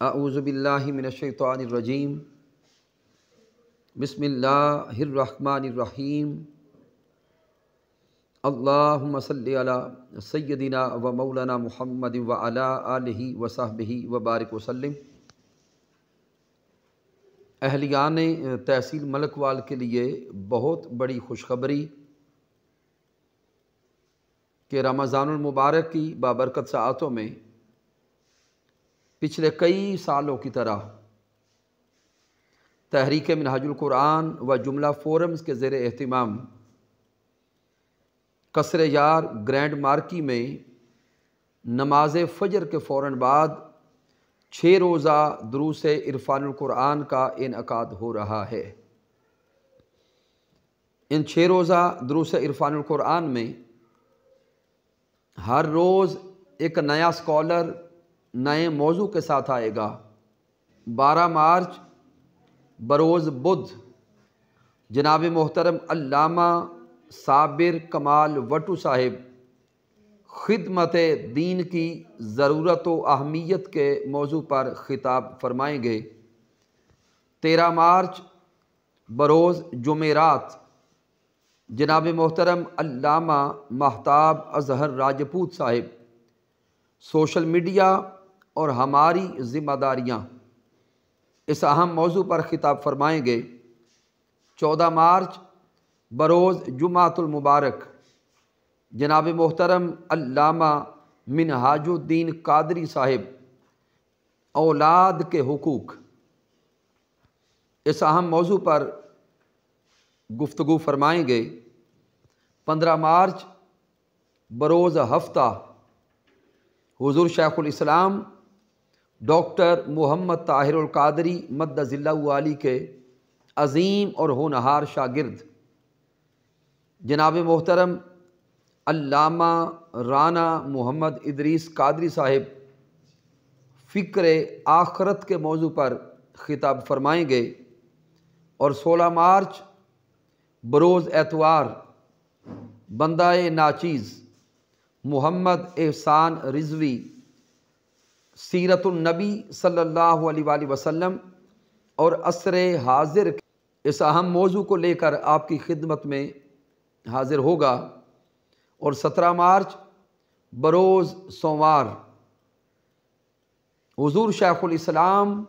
اعوذ باللہ من الشیطان الرجیم بسم اللہ الرحمن الرحیم اللہم صلی علی سیدنا و مولانا محمد و علی آلہ و صحبہ و بارک وسلم۔ اہلیان تحصیل ملکوال کے لیے بہت بڑی خوشخبری کہ رمضان المبارک کی بابرکت ساعتوں میں پچھلے کئی سالوں کی طرح تحریک منہاج القرآن و جملہ فورمز کے زیر اہتمام قصر یار گرینڈ مارکی میں نماز فجر کے فوراً بعد 6 روزہ دروس عرفان القرآن کا انعقاد ہو رہا ہے۔ ان 6 روزہ دروس عرفان القرآن میں ہر روز ایک نیا اسکالر نئے موضوع کے ساتھ آئے گا۔ 12 مارچ بروز بدھ جناب محترم علامہ صابر کمال وٹو صاحب خدمت دین کی ضرورت و اہمیت کے موضوع پر خطاب فرمائیں گے۔ 13 مارچ بروز جمعرات جناب محترم علامہ مہتاب اظہر راجپوت صاحب سوشل میڈیا اور ہماری ذمہ داریاں اس اہم موضوع پر خطاب فرمائیں گے۔ 14 مارچ بروز جمعۃ المبارک جناب محترم علامہ منہاج الدین قادری صاحب اولاد کے حقوق اس اہم موضوع پر گفتگو فرمائیں گے۔ 15 مارچ بروز ہفتہ حضور شیخ الاسلام ڈاکٹر محمد طاہر القادری مد ظلہ علی کے عظیم اور ہونہار شاگرد جناب محترم علامہ رانا محمد ادریس قادری صاحب فکر آخرت کے موضوع پر خطاب فرمائیں گے۔ اور 16 مارچ بروز اتوار بندہ ناچیز محمد احسان رضوی سیرت النبی صلی اللہ علیہ وآلہ وسلم اور عصر حاضر اس اہم موضوع کو لے کر آپ کی خدمت میں حاضر ہوگا۔ اور 17 مارچ بروز سوموار حضور شیخ الاسلام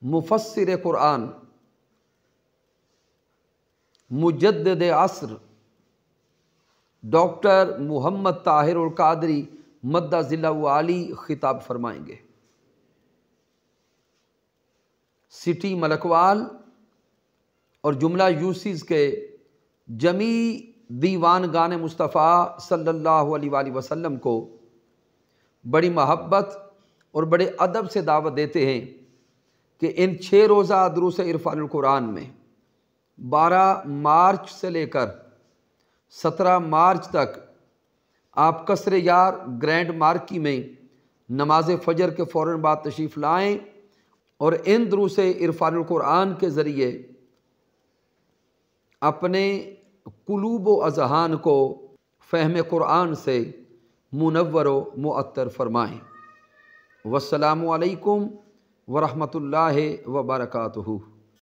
مفسر قرآن مجدد عصر ڈاکٹر محمد طاہر القادری مد ظلہ علی خطاب فرمائیں گے۔ سٹی ملکوال اور جملہ یوسیز کے جمیع دیوان گان مصطفیٰ صلی اللہ علیہ وآلہ وسلم کو بڑی محبت اور بڑے ادب سے دعوت دیتے ہیں کہ ان 6 روزہ دروس عرفان القرآن میں 12 مارچ سے لے کر 17 مارچ تک آپ قصر یار گرینڈ مارکی میں نماز فجر کے فوراً بعد تشریف لائیں اور ان دروس عرفان القرآن کے ذریعے اپنے قلوب و اذہان کو فہم قرآن سے منور و معطر فرمائیں۔ والسلام علیکم ورحمۃ اللہ وبرکاتہ۔